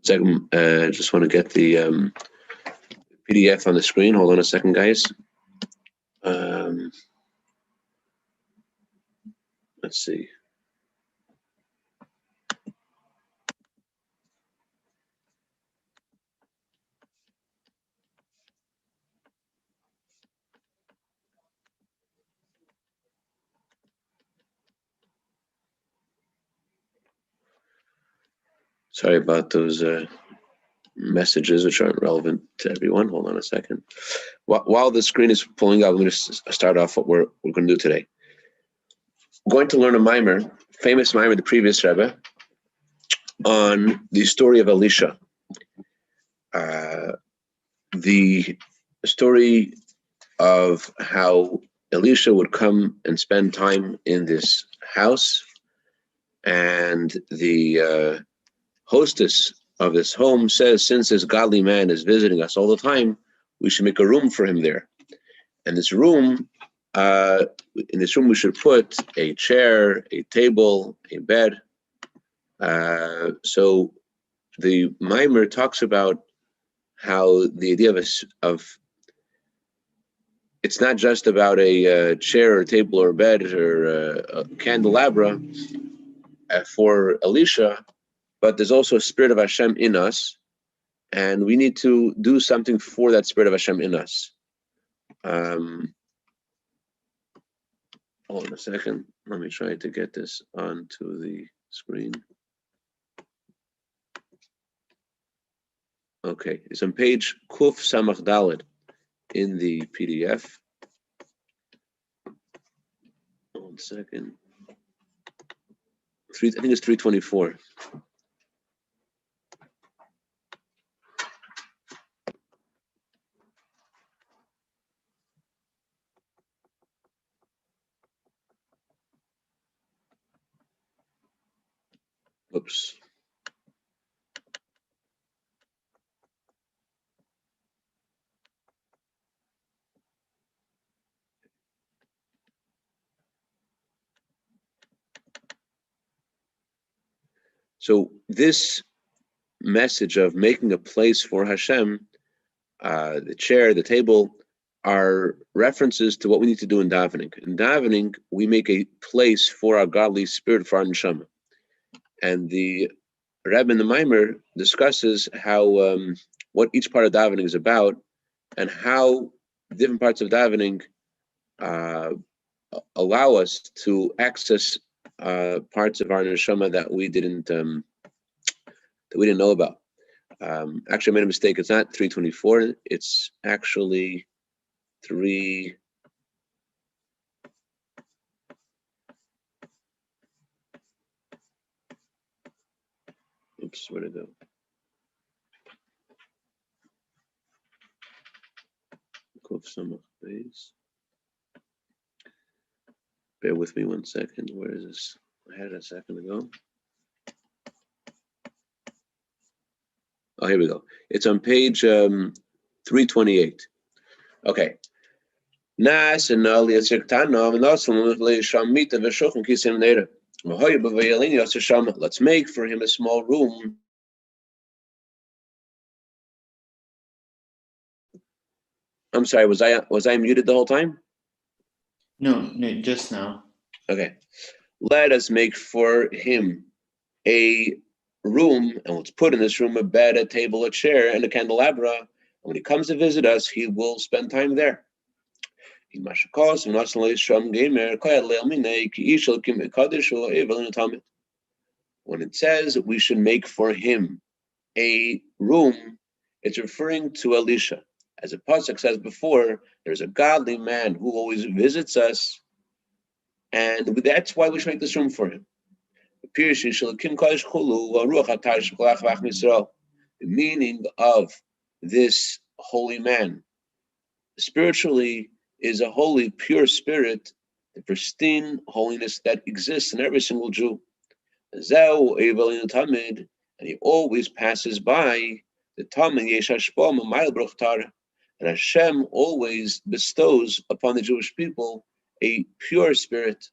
Second, just want to get the PDF on the screen. Hold on a second, guys. Let's see. Sorry about those messages which aren't relevant to everyone. Hold on a second. While the screen is pulling up, let me just start off what we're going to do today. We're going to learn a mimer, famous mimer, the previous Rebbe, on the story of Elisha. The story of how Elisha would come and spend time in this house, and the hostess of this home says, since this godly man is visiting us all the time, we should make a room for him there. And this room, in this room, we should put a chair, a table, a bed. So the mimer talks about how the idea of it's not just about a chair or table or bed or a candelabra for Elisha, but there's also a spirit of Hashem in us, and we need to do something for that spirit of Hashem in us. Hold on a second. Let me try to get this onto the screen. Okay, it's on page Kuf Samach Daled in the PDF. 1 second. I think it's 324. Oops. So this message of making a place for Hashem, the chair, the table, are references to what we need to do in davening. In davening, we make a place for our godly spirit, for our neshama. And the Rebbe in the Mimer discusses how what each part of davening is about, and how different parts of davening allow us to access parts of our neshama that we didn't know about. Actually, I made a mistake. It's not 324. It's actually 3. Oops, where'd it go? Bear with me 1 second. Where is this? I had it a second ago. Oh, here we go. It's on page 328. Okay. Nas and let's make for him a small room. I'm sorry, was I muted the whole time? No, just now. Okay. Let us make for him a room, and let's put in this room a bed, a table, a chair, and a candelabra. And when he comes to visit us, he will spend time there. When it says we should make for him a room, it's referring to Elisha. As the pasuk says before, there's a godly man who always visits us, and that's why we should make this room for him. The meaning of this holy man spiritually is a holy, pure spirit, the pristine holiness that exists in every single Jew. And he always passes by the Tamid. And Hashem always bestows upon the Jewish people a pure spirit.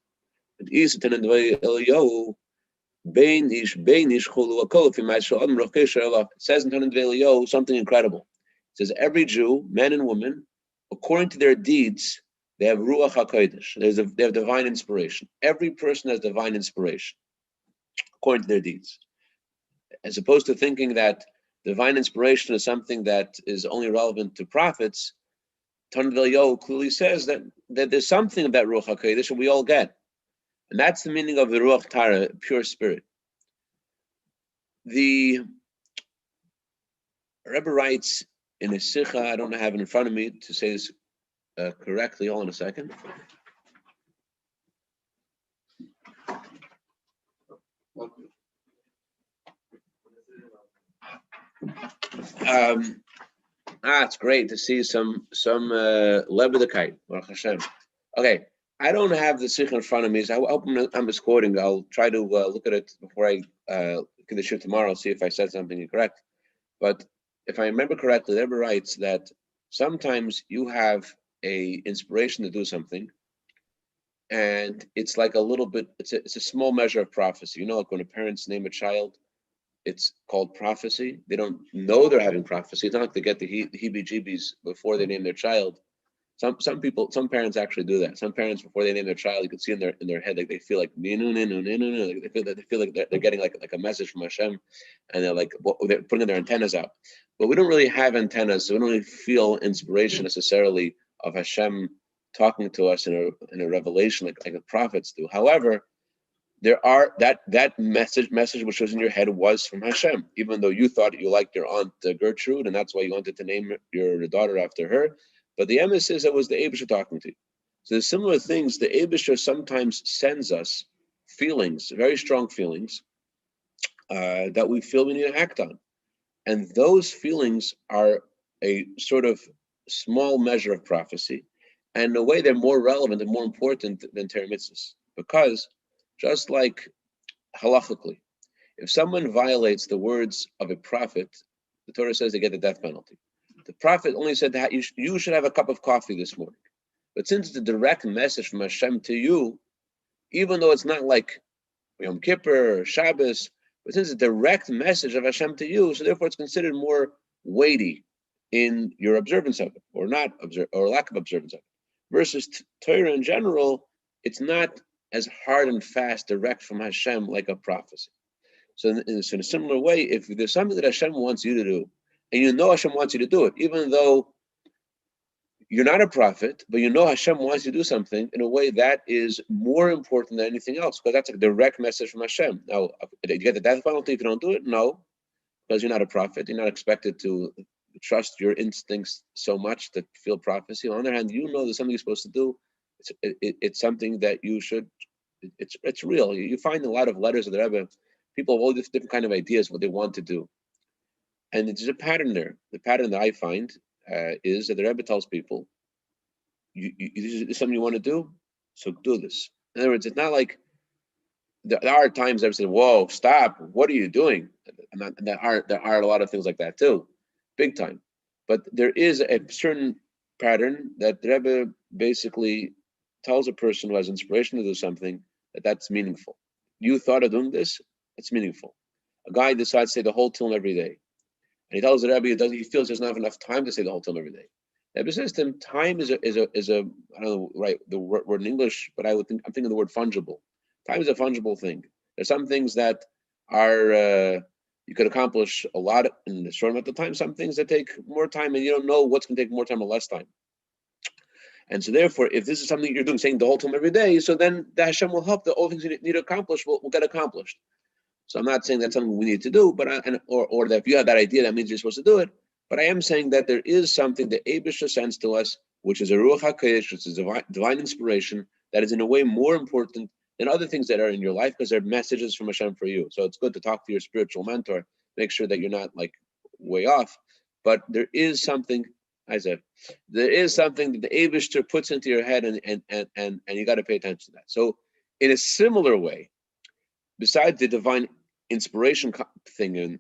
It says in Tanan Velio something incredible. It says every Jew, men and women, according to their deeds, they have Ruach HaKodesh. They have divine inspiration. Every person has divine inspiration according to their deeds. As opposed to thinking that divine inspiration is something that is only relevant to prophets, Tanan Velio clearly says that there's something of that Ruach HaKodesh that we all get. And that's the meaning of the Ruach Tara, pure spirit. The Rebbe writes in a Sikha, I don't have it in front of me to say this correctly, hold on a second. It's great to see some Lebedekite, Baruch Hashem. Okay, I don't have the Sikha in front of me, so I hope I'm misquoting. I'll try to look at it before I get the shoot tomorrow, see if I said something incorrect. But if I remember correctly, the Rebbe writes that sometimes you have a inspiration to do something, and it's like a little bit, it's a small measure of prophecy. You know, like when a parents name a child, it's called prophecy. They don't know they're having prophecy. It's not like they get the heebie-jeebies before they name their child. Some parents actually do that. Some parents, before they name their child, you can see in their head, like they feel like they feel like they're getting like a message from Hashem, and they're like they're putting their antennas out. But we don't really have antennas, so we don't really feel inspiration necessarily of Hashem talking to us in a revelation like the prophets do. However, there are that message which was in your head was from Hashem, even though you thought you liked your aunt Gertrude, and that's why you wanted to name your daughter after her. But the emes is that was the Eibusher talking to you. So there's similar things. The Eibusher sometimes sends us feelings, very strong feelings, that we feel we need to act on. And those feelings are a sort of small measure of prophecy. And in a way, they're more relevant and more important than Torah mitzvahs. Because just like halachically, if someone violates the words of a prophet, the Torah says they get the death penalty. The prophet only said that you should have a cup of coffee this morning. But since it's a direct message from Hashem to you, even though it's not like Yom Kippur or Shabbos, but since it's a direct message of Hashem to you, so therefore it's considered more weighty in your observance of it, or not observe, or lack of observance of it. Versus Torah in general, it's not as hard and fast, direct from Hashem like a prophecy. So in a similar way, if there's something that Hashem wants you to do, and you know Hashem wants you to do it, even though you're not a prophet, but you know Hashem wants you to do something in a way that is more important than anything else, because that's a direct message from Hashem. Now, you get the death penalty if you don't do it? No, because you're not a prophet. You're not expected to trust your instincts so much to feel prophecy. On the other hand, you know there's something you're supposed to do. It's something that you should, it's real. You find a lot of letters of the Rebbe, people have all these different kind of ideas what they want to do. And there's a pattern there. The pattern that I find is that the Rebbe tells people, this is something you want to do, so do this. In other words, it's not like there are times I've said, "Whoa, stop! What are you doing?" And there are a lot of things like that too, big time. But there is a certain pattern that the Rebbe basically tells a person who has inspiration to do something that's meaningful. You thought of doing this; it's meaningful. A guy decides to say the whole Tilm every day. And he tells the Rebbe he feels he doesn't have enough time to say the whole Tilm every day. The Rebbe says to him, time is a I don't know right the word in English, but I'm thinking the word fungible. Time is a fungible thing. There's some things that are you could accomplish a lot in a short amount of time. Some things that take more time, and you don't know what's going to take more time or less time. And so, therefore, if this is something you're doing, saying the whole Tilm every day, so then the Hashem will help. All things you need to accomplish will get accomplished. So I'm not saying that's something we need to do, but or that if you have that idea, that means you're supposed to do it. But I am saying that there is something that Eibusher sends to us, which is a Ruach HaKodesh, which is divine inspiration, that is in a way more important than other things that are in your life, because they're messages from Hashem for you. So it's good to talk to your spiritual mentor, make sure that you're not like way off. But there is something, there is something that the Eibusher puts into your head, and you got to pay attention to that. So in a similar way, besides the divine inspiration thing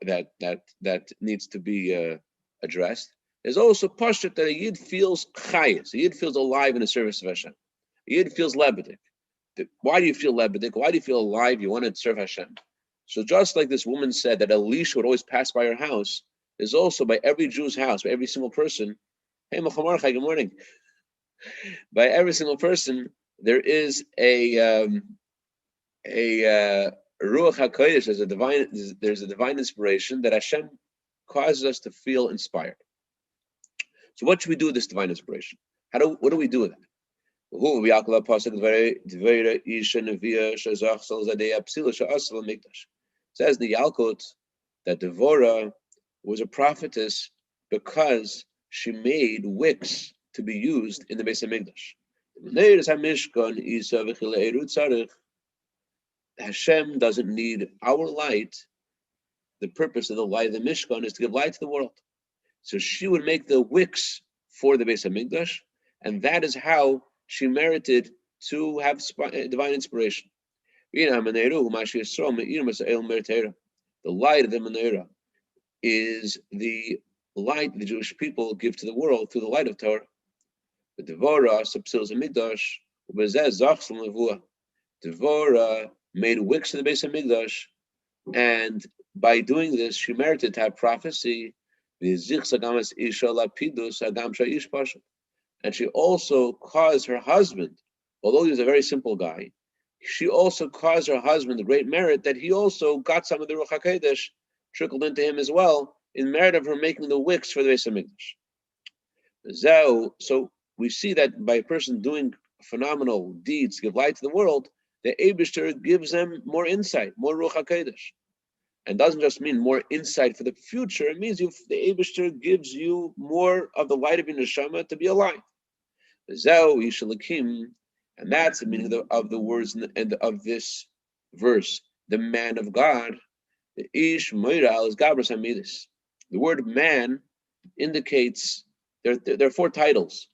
that needs to be addressed, there's also pashut that a yid feels chayes. A yid feels alive in the service of Hashem. A yid feels lebedik. Why do you feel lebedik? Why do you feel alive? You want to serve Hashem. So just like this woman said that Elisha would always pass by her house, there's also by every Jew's house, by every single person, hey, Machamarchai, good morning. By every single person, there is a Ruach HaKodesh, there's a divine inspiration that Hashem causes us to feel inspired. So what should we do with this divine inspiration? What do we do with that? Says in the Yalkut that Devorah was a prophetess because she made wicks to be used in the Beis Hamikdash. Hashem doesn't need our light. The purpose of the light of the Mishkan is to give light to the world. So she would make the wicks for the Beis Hamikdash, and that is how she merited to have divine inspiration. The light of the menorah is the light the Jewish people give to the world through the light of Torah. The Devorah subsils Hamikdash, Devorah made wicks in the Beis Hamikdash, and by doing this, she merited to have prophecy. And she also caused her husband, although he was a very simple guy, she also caused her husband the great merit that he also got some of the Ruach HaKodesh trickled into him as well, in merit of her making the wicks for the Beis Hamikdash. So we see that by a person doing phenomenal deeds to give light to the world, the Eibishter gives them more insight, more Ruach HaKodesh. And doesn't just mean more insight for the future, it means the Eibishter gives you more of the light of your neshama to be alive. And that's the meaning of the words and of this verse. The man of God, the Ish Moiral is Gabras Hamidis. The word man indicates there are four titles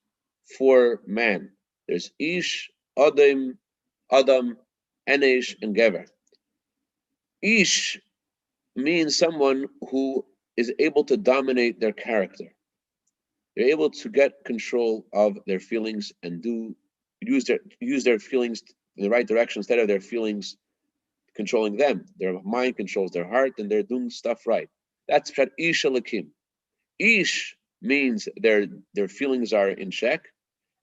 for man. There's Ish, Adam, Enesh, and Gever. Ish means someone who is able to dominate their character. They're able to get control of their feelings and use their feelings in the right direction instead of their feelings controlling them. Their mind controls their heart and they're doing stuff right. That's Pshat Ish Elakim. Ish means their feelings are in check.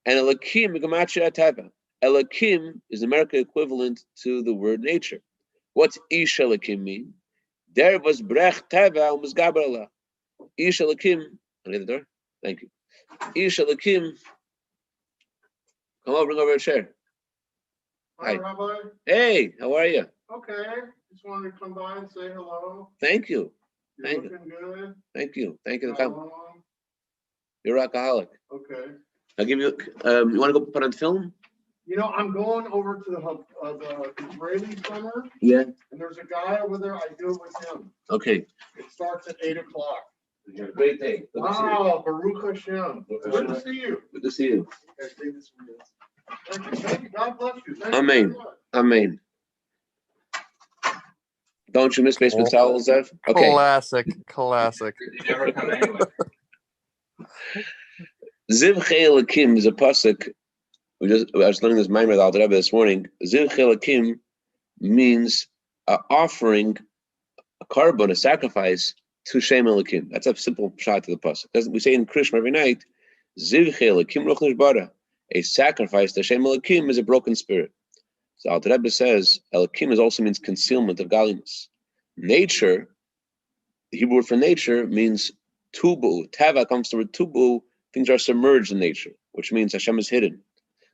And Elakim, Elakim is the American equivalent to the word nature. What's Ish Elakim mean? There was Brech Teva Umizgaber Allah. Ish Elakim, can I get the door? Thank you. Ish Elakim, come over, bring over a chair. Hi, Rabbi. Hey, how are you? Okay, just wanted to come by and say hello. Thank you. You're looking good. Thank you. Thank you for How coming. long? You're an alcoholic. Okay. I'll give you, you want to go put on film? You know, I'm going over to the Israeli Center, Yeah. and there's a guy over there. I do it with him. Okay. It starts at 8 o'clock. Great day. Good to see you. Wow, Baruch Hashem. Baruch Good to Hashem. see you. Good to see you. Okay, stay this way. Thank you. God bless you. Thank Amen. you very much. Amen. Don't you miss basement towels, Zev? Okay. Classic. You never come anyway. Ziv Chelakim is a pasuk. I was learning this Maimer with Alter Rebbe this morning. Ziv Chelakim means offering a carbon, a sacrifice to Shem Elakim. That's a simple shot to the pasuk. We say in Krishma every night, Ziv Chelakim Ruch Nishbara. A sacrifice to Shem Elakim is a broken spirit. So Alter Rebbe says Elakim also means concealment of godliness. Nature, the Hebrew word for nature means tubu. Tava comes from tubu. Things are submerged in nature, which means Hashem is hidden.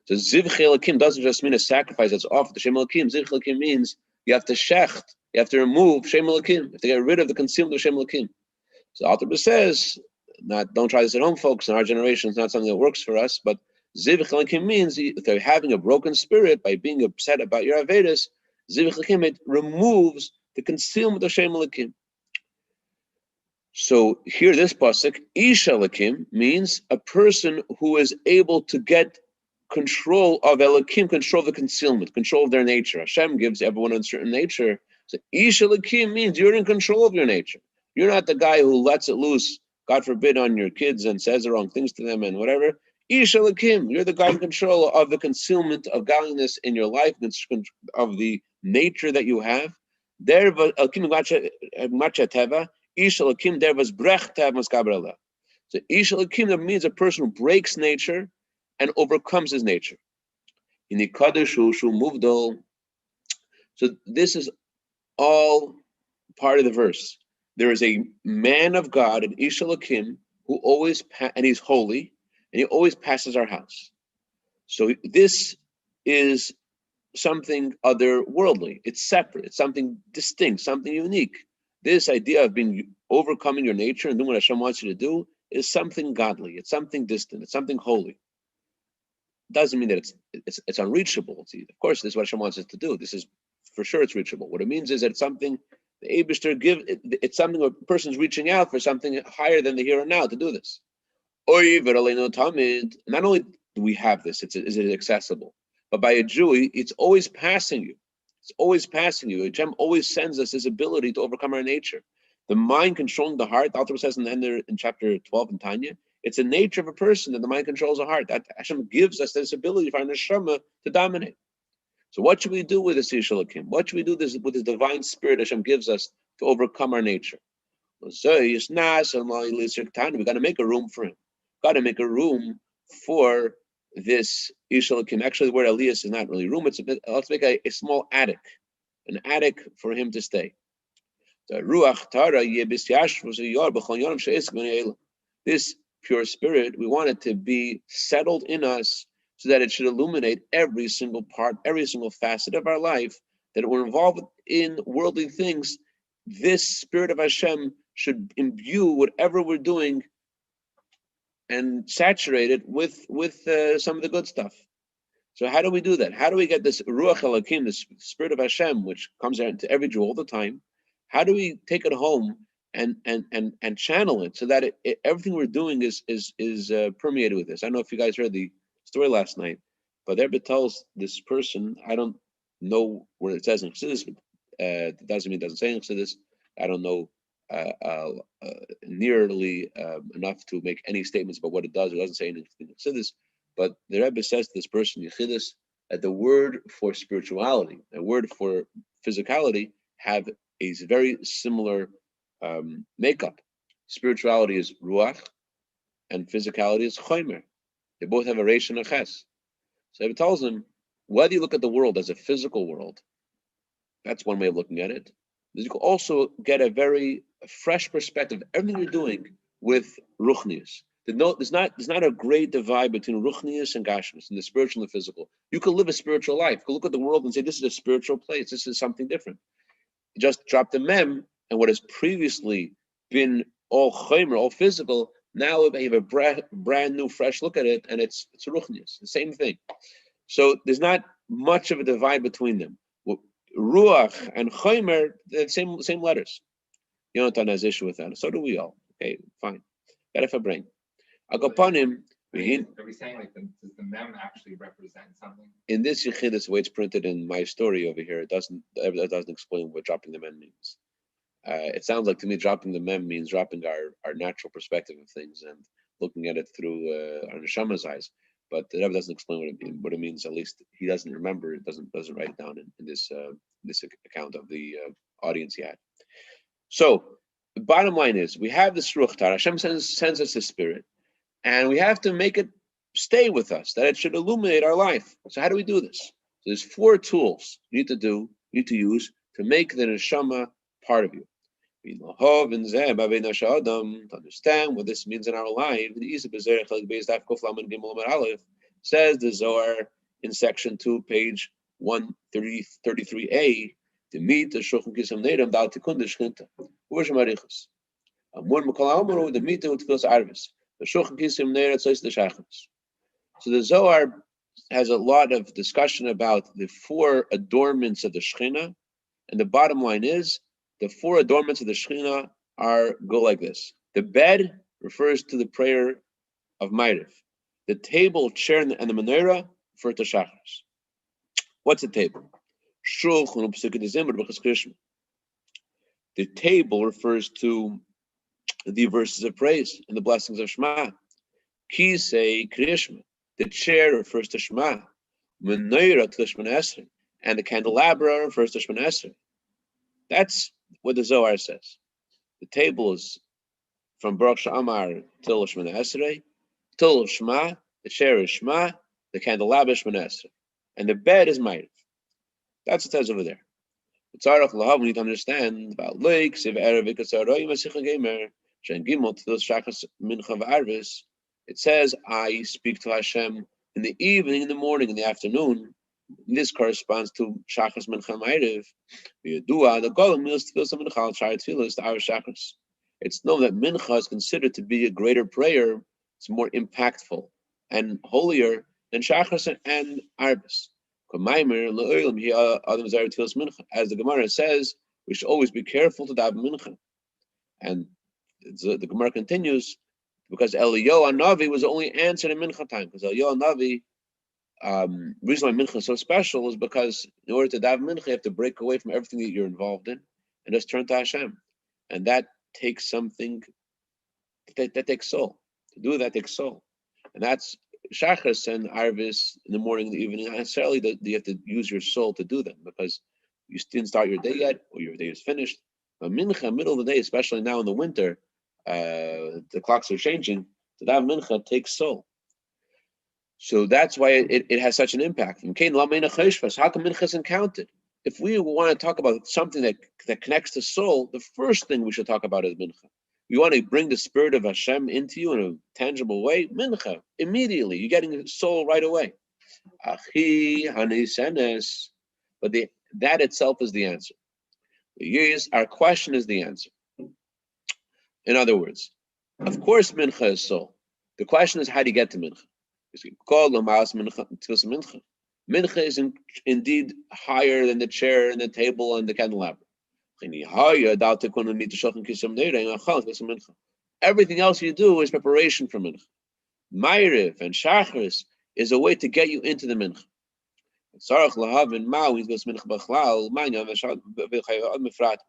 So Ziv Chelakim doesn't just mean a sacrifice that's offered to Shem Elakim. Ziv Chelakim means you have to shecht, you have to remove Shem Elakim, you have to get rid of the concealment of Shem Elakim. So Alter Rebbe says, don't try this at home, folks. In our generation, it's not something that works for us, but Ziv Chelakim means if they're having a broken spirit by being upset about your Avedis, Ziv Chelakim, it removes the concealment of Shem Elakim. So here, this pasuk, Ish Elakim, means a person who is able to get control of Elakim, control of the concealment, control of their nature. Hashem gives everyone a certain nature. So Ish Elakim means you're in control of your nature. You're not the guy who lets it loose, God forbid, on your kids and says the wrong things to them and whatever. Ish Elokim, you're the God in control of the concealment of godliness in your life, of the nature that you have. Derva Elokim Macha Teva, Ish Elokim Dervas Brech Tev Maskabrella. So Ish Elokim means a person who breaks nature and overcomes his nature. In the Kadishu Shu Muvdal. So this is all part of the verse. There is a man of God, an Ish Elokim, who always and he's holy, and he always passes our house. So this is something otherworldly. It's separate. It's something distinct, something unique. This idea of overcoming your nature and doing what Hashem wants you to do is something godly. It's something distant. It's something holy. Doesn't mean that it's unreachable. Of course, this is what Hashem wants us to do. This is for sure it's reachable. What it means is that it's something the Eibishter it's something a person's reaching out for something higher than the here and now to do this. Not only do we have this, is it accessible, but by a Jew, it's always passing you. It's always passing you. Hashem always sends us this ability to overcome our nature. The mind controlling the heart, the author says in chapter 12 in Tanya, it's the nature of a person that the mind controls the heart. That Hashem gives us this ability for our neshama to dominate. So what should we do with this Ish Elokim? What should we do with this divine spirit Hashem gives us to overcome our nature? So we got to make a room for him. Got to make a room for this Ish Elokim. Actually, the word Elias is not really room. Let's make a small attic, an attic for him to stay. This pure spirit, we want it to be settled in us so that it should illuminate every single part, every single facet of our life, that we're involved in worldly things. This spirit of Hashem should imbue whatever we're doing and saturate it with some of the good stuff. So how do we do that? How do we get this Ruach Elokim, this spirit of Hashem, which comes out to every Jew all the time? How do we take it home and channel it so that everything we're doing is permeated with this? I don't know if you guys heard the story last night, but the Rebbe tells this person, I don't know where it says in Chassidus, it doesn't mean it doesn't say in Chassidus. I don't know nearly enough to make any statements about what it does or doesn't say anything in Chassidus, but the Rebbe says to this person, Yechidus, that the word for spirituality, the word for physicality have a very similar makeup. Spirituality is ruach, and physicality is chomer. They both have a reish and a ches. So it tells them, whether you look at the world as a physical world, that's one way of looking at it. You can also get a very fresh perspective of everything you're doing with ruchnius. There's not a great divide between ruchnius and gashmius, and the spiritual and the physical. You can live a spiritual life. You can look at the world and say, this is a spiritual place. This is something different. You just drop the mem, and what has previously been all chomer, all physical, now you have a brand new, fresh look at it, and it's ruchnius, the same thing. So there's not much of a divide between them. Ruach and chomer, the same letters. Yonatan has issue with that. So do we all. Okay, fine. Got it for brain. Agapanim. Are we saying like does the mem actually represent something? In this Yechidus, the way it's printed in my story over here, it doesn't explain what dropping the mem means. It sounds like to me dropping the mem means dropping our natural perspective of things and looking at it through our neshama's eyes. But the Rebbe doesn't explain what it means. At least he doesn't remember. It doesn't write it down in this account of the audience he had. So the bottom line is we have this ruach tar. Hashem sends us the spirit, and we have to make it stay with us, that it should illuminate our life. So how do we do this? So there's 4 tools you need to use to make the neshama part of you. To understand what this means in our life, says the Zohar in section 2, page 133a, to meet the Shulchan Kisam Nedam Dal Tikun Deshchinta. Where's Marichus? Amor Mekal Amor the meet with Tfilas Arvis. The Shulchan Kisam Nedam says the Shachos. So the Zohar has a lot of discussion about the 4 adornments of the Shechina, and the bottom line is the 4 adornments of the Shechina go like this. The bed refers to the prayer of Ma'ariv. The table, chair, and the menorah refer to Shachris. What's a table? The table refers to the verses of praise and the blessings of Shema. Kisei Krishma. The chair refers to Shema. Menorah to the Shemona Esrei. And the candelabra refers to Shemona Esrei. That's what the Zohar says. The table is from Baruch She'amar till Shemona Esrei, till Shema. The chair is Shema. The candelabra is Shemona Esrei. And the bed is Ma'ariv. That's what it says over there. Tzarach Lahav, we need to understand about Leik, Siv Erev, Ikasaroi, Masicha Gamer, Shen Gimel, Tfilos Shachas Mincha V'Arvis. It says, I speak to Hashem in the evening, in the morning, in the afternoon. This corresponds to Shachas Mincha Ma'ariv. V'yadua, the Golem means Tfilos Mincha, Al-Shari Tfilos, the Arv Shachas. It's known that Mincha is considered to be a greater prayer. It's more impactful and holier than Shachas and Arvis. As the Gemara says, we should always be careful to daven mincha. And the Gemara continues, because Eliyahu Hanavi was only answered in mincha time. Because Eliyahu Hanavi, reason why mincha is so special is because in order to daven mincha, you have to break away from everything that you're involved in and just turn to Hashem. And that takes something, that takes soul. To do that takes soul. And that's Shachas and Arvis in the morning and the evening. Not necessarily that you have to use your soul to do them because you didn't start your day yet or your day is finished. But mincha, middle of the day, especially now in the winter, the clocks are changing. So that mincha takes soul. So that's why it has such an impact. How come mincha isn't counted? If we want to talk about something that connects to soul, the first thing we should talk about is mincha. You want to bring the spirit of Hashem into you in a tangible way? Mincha, immediately. You're getting soul right away. Achi hanisenes. But that itself is the answer. Our question is the answer. In other words, of course mincha is soul. The question is, how do you get to mincha? Mincha is indeed higher than the chair and the table and the candelabra. Everything else you do is preparation for mincha. Ma'ariv and Shachris is a way to get you into the mincha. We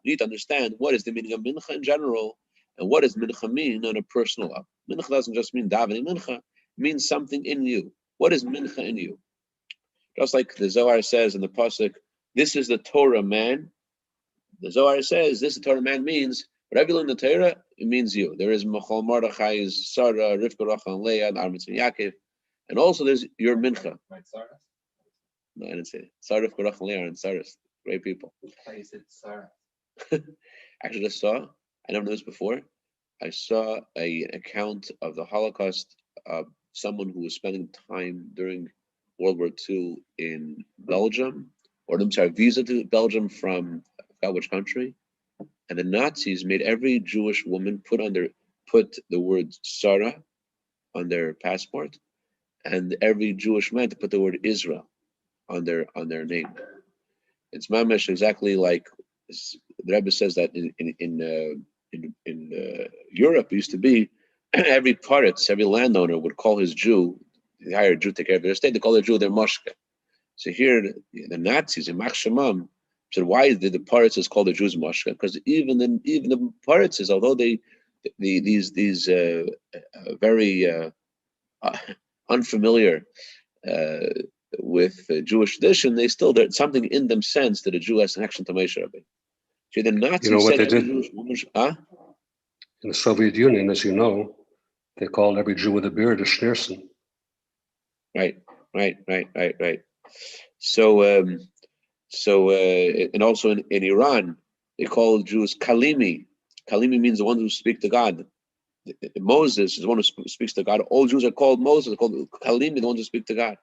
need to understand what is the meaning of mincha in general and what does mincha mean on a personal level. Mincha doesn't just mean davening mincha, it means something in you. What is mincha in you? Just like the Zohar says in the pasuk, this is the Torah man. The Zohar says this, the Torah man means whatever you learn in the Torah, it means you. There is Machal Mordechai's Sarah, Rivka, Rachel, and Leah, and Armitz and Yaakov, and also there's your mincha. Right, Sarah? No, I didn't say it. Sarah, Rivka, Rachel, and Leah, and Sarah, great people. I you said Sarah. Actually, I never knew this before. I saw an account of the Holocaust of someone who was spending time during World War II in Belgium, or I'm sorry, visa to Belgium from I forgot which country, and the Nazis made every Jewish woman put the word Sarah on their passport, and every Jewish man to put the word Israel on their name. It's mamash exactly like the Rebbe says that in Europe it used to be every paritz, every landowner would call his Jew. They hired a Jew to take care of their estate. They call their Jew their moshke. So here, the Nazis in Mach Shemam said, why did the Paritzes call the Jews moshke? Because even the Paritzes, although these very unfamiliar with Jewish tradition, there's something in them sense that a Jew has an connection to Moshe Rabbeinu. So the Nazis what said they every did? Jewish woman, huh? In the Soviet Union, as you know, they called every Jew with a beard a Schneerson. Right. So, and also in Iran, they call Jews Kalimi. Kalimi means the one who speaks to God. Moses is the one who speaks to God. All Jews are called Moses, they're called Kalimi, the ones who speak to God.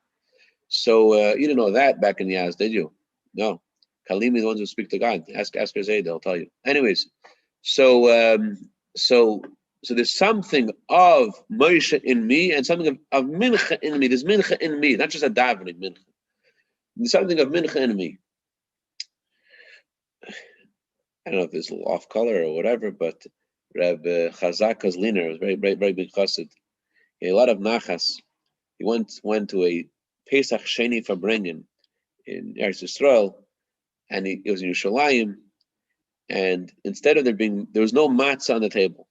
So you didn't know that back in the Yaz, did you? No. Kalimi, the ones who speak to God. Ask Zayd, they'll tell you. Anyways, so there's something of Moshe in me and something of mincha in me. There's mincha in me, not just a davening mincha. There's something of mincha in me. I don't know if it's a little off color or whatever, but Reb Chazak Kozliner was very, very, very big chassid. He had a lot of nachas. He went to a Pesach Sheni Farbrengen in Eretz Yisrael, and it was in Yerushalayim, and instead of there was no matzah on the table.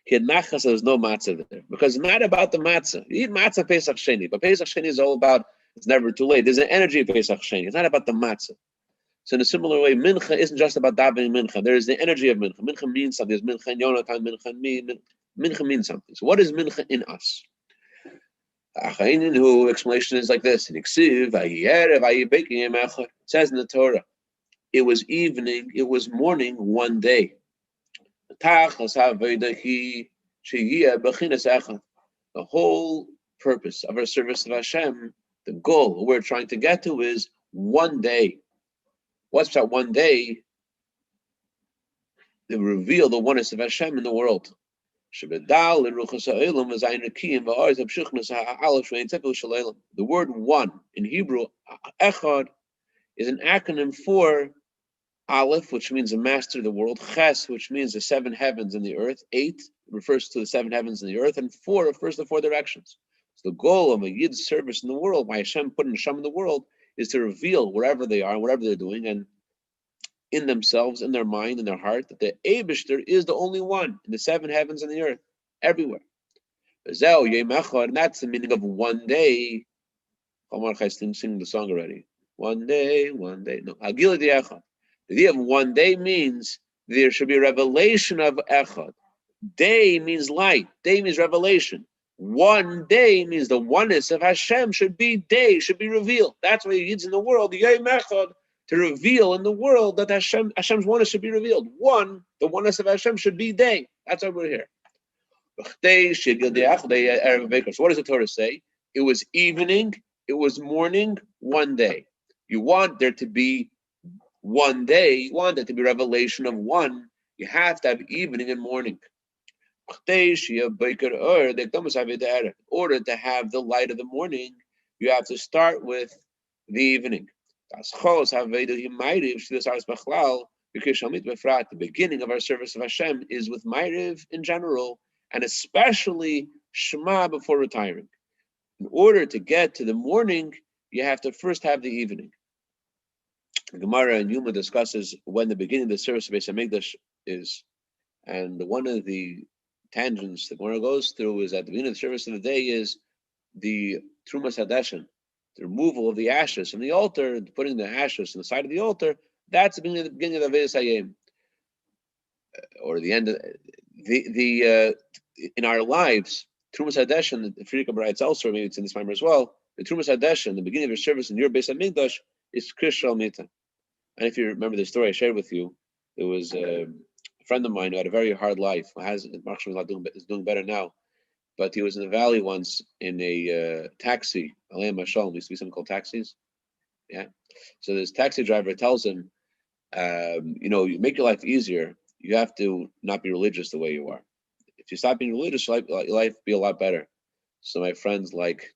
He had nachas, there was no matzah there. Because it's not about the matzah. You eat matzah Pesach Sheni, but Pesach Sheni is all about, it's never too late. There's an energy of Pesach Sheni. It's not about the matzah. So in a similar way, mincha isn't just about davening mincha. There is the energy of mincha. Mincha means something. There's mincha in Yonatan, mincha in me. Mincha means something. So what is mincha in us? Who explanation is like this. It says in the Torah, it was evening, it was morning one day. The whole purpose of our service of Hashem, the goal we're trying to get to is one day. What's that one day? To reveal the oneness of Hashem in the world. The word one in Hebrew, echad, is an acronym for Aleph, which means the master of the world, Ches, which means the seven heavens and the earth, 8 refers to the seven heavens and the earth, and 4 refers to 4 directions. So the goal of a Yid's service in the world, why Hashem put Hashem in the world, is to reveal wherever they are, whatever they're doing, and in themselves, in their mind, in their heart, that the Eibishter is the only one in the 7 heavens and the earth, everywhere. And that's the meaning of one day. Sing the song already. One day. No, Hagila di Echad. The idea of one day means there should be a revelation of Echad. Day means light. Day means revelation. One day means the oneness of Hashem should be day, should be revealed. That's why Yid's in the world, Yom Echad, to reveal in the world that Hashem's oneness should be revealed. One, the oneness of Hashem should be day. That's why we're here. So what does the Torah say? It was evening, it was morning, one day. You want there to be one day, you want there to be revelation of one, you have to have evening and morning. In order to have the light of the morning, you have to start with the evening. The beginning of our service of Hashem is with Ma'ariv in general, and especially Shema before retiring. In order to get to the morning, you have to first have the evening. The Gemara and Yuma discusses when the beginning of the service of Beis Hamikdash is, and one of the tangents the Gemara goes through is at the beginning of the service of the day is the Trumas Hadeshin, the removal of the ashes from the altar, putting the ashes on the side of the altar. That's the beginning of the Vedas Hayim, or the end of the in our lives. Trumas Hadeshin, the Frierdiker writes elsewhere, maybe it's in this mimer as well. The Trumas Hadeshin, the beginning of your service in your Beis Hamikdash, is Krish Shel Mita. And if you remember the story I shared with you, there was a friend of mine who had a very hard life. Is doing better now, but he was in the valley once in a taxi. Alayim Mashal, used to be something called taxis. Yeah. So this taxi driver tells him, you make your life easier. You have to not be religious the way you are. If you stop being religious, your life will be a lot better. So my friend's like,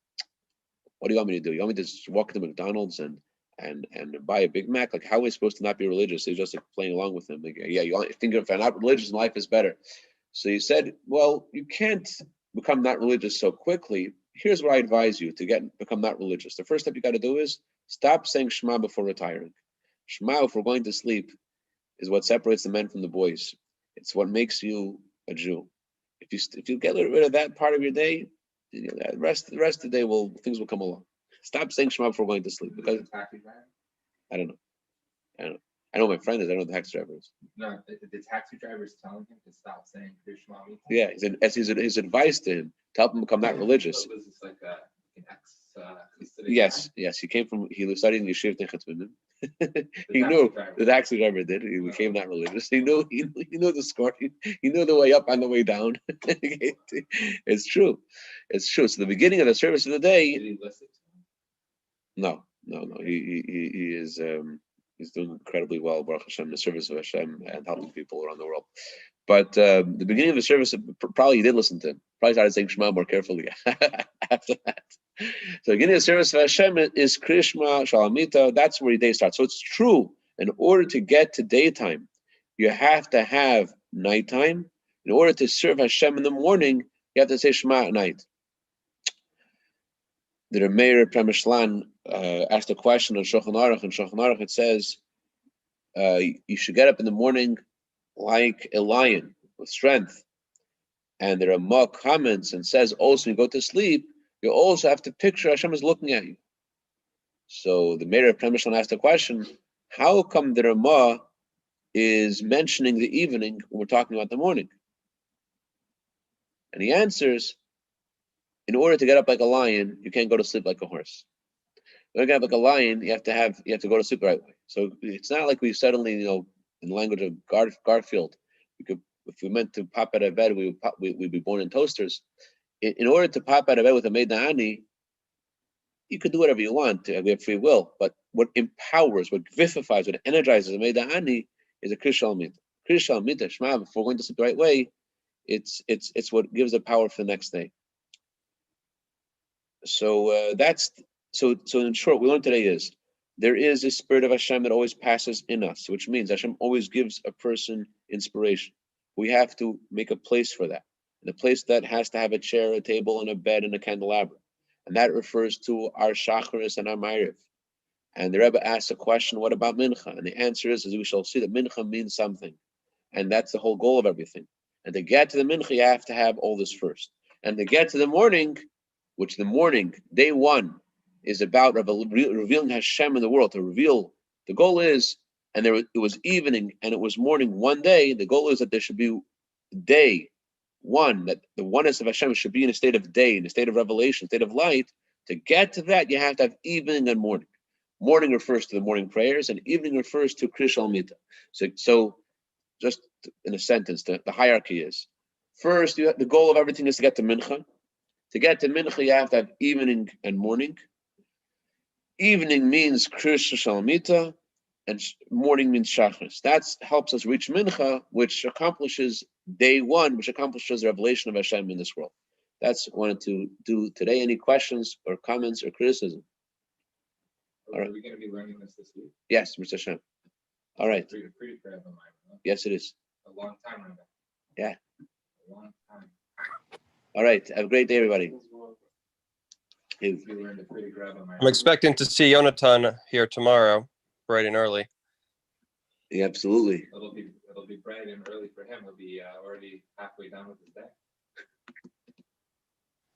what do you want me to do? You want me to just walk to McDonald's and buy a Big Mac? Like, how are we supposed to not be religious? He's just like playing along with him. Like, yeah, you think if I'm not religious, life is better. So he said, well, you can't become not religious so quickly. Here's what I advise you to become not religious. The first step you got to do is stop saying Shema before retiring. Shema before going to sleep is what separates the men from the boys. It's what makes you a Jew. If you get rid of that part of your day, the rest of the day things will come along. Stop saying Shema before going to sleep, because I don't know. I know my friend is. I don't know the taxi driver is. No, the taxi driver is telling him to stop saying Shema. Yeah, his advice to him to help him become not religious. So was this like an ex? Yes. He was studying Yeshiva Techet Minim. He knew the taxi driver did. He became not religious. He knew the score. He knew the way up and the way down. It's true. So the beginning of the service of the day. Did he listen to him? No. He is he's doing incredibly well, Baruch Hashem, the service of Hashem and helping people around the world. But the beginning of the service, probably he did listen to him. Probably started saying Shema more carefully after that. So the beginning of the service of Hashem is Krishma Shalamita. That's where your day starts. So it's true. In order to get to daytime, you have to have nighttime. In order to serve Hashem in the morning, you have to say Shema at night. The Remeir Premishlan asked a question on Shulchan Aruch. In Shulchan Aruch it says you should get up in the morning like a lion with strength. and the Ramah comments and says also, when you go to sleep, you also have to picture Hashem is looking at you. So the Meir of Premishlan asked the question, how come the Ramah is mentioning the evening when we're talking about the morning? And he answers, in order to get up like a lion, you can't go to sleep like a horse. In order to get up like a lion, you have to go to sleep the right way. So it's not like we suddenly, in the language of Garfield, if we meant to pop out of bed, we'd be born in toasters. In order to pop out of bed with a Meida'ani, you could do whatever you want. We have free will. But what empowers, what vivifies, what energizes a Meida'ani is a Kriya Shalmita. Kriya Shalmita, Shema, if we're going to sleep the right way, it's what gives the power for the next day. So so in short, we learned today is there is a spirit of Hashem that always passes in us, which means Hashem always gives a person inspiration. We have to make a place for that. And a place that has to have a chair, a table, and a bed, and a candelabra. And that refers to our Shacharis and our Ma'ariv. And the Rebbe asks a question, what about Mincha? And the answer is, as we shall see, that Mincha means something. And that's the whole goal of everything. And to get to the Mincha, you have to have all this first. And to get to the morning, which the morning, day one, is about revealing Hashem in the world, to reveal. The goal is, and it was evening and it was morning one day, the goal is that there should be day one, that the oneness of Hashem should be in a state of day, in a state of revelation, state of light. To get to that, you have to have evening and morning. Morning refers to the morning prayers, and evening refers to Kriya Shalmita. So just in a sentence, the hierarchy is, first, the goal of everything is to get to Mincha. To get to Mincha, you have to have evening and morning. Evening means Kriya Shalmita, and morning means Shachris. That helps us reach Mincha, which accomplishes day one, which accomplishes the revelation of Hashem in this world. That's what I wanted to do today. Any questions or comments or criticism? All right. Are we going to be learning this week? Yes, Mr. Hashem. All right. Pretty forever, huh? Yes, it is. A long time, Rebbe. Yeah. A long time. All right. Have a great day, everybody. We learned a pretty grab on my. I'm expecting to see Yonatan here tomorrow, bright and early. Yeah, absolutely. It'll be bright and early for him. He'll be already halfway done with his day.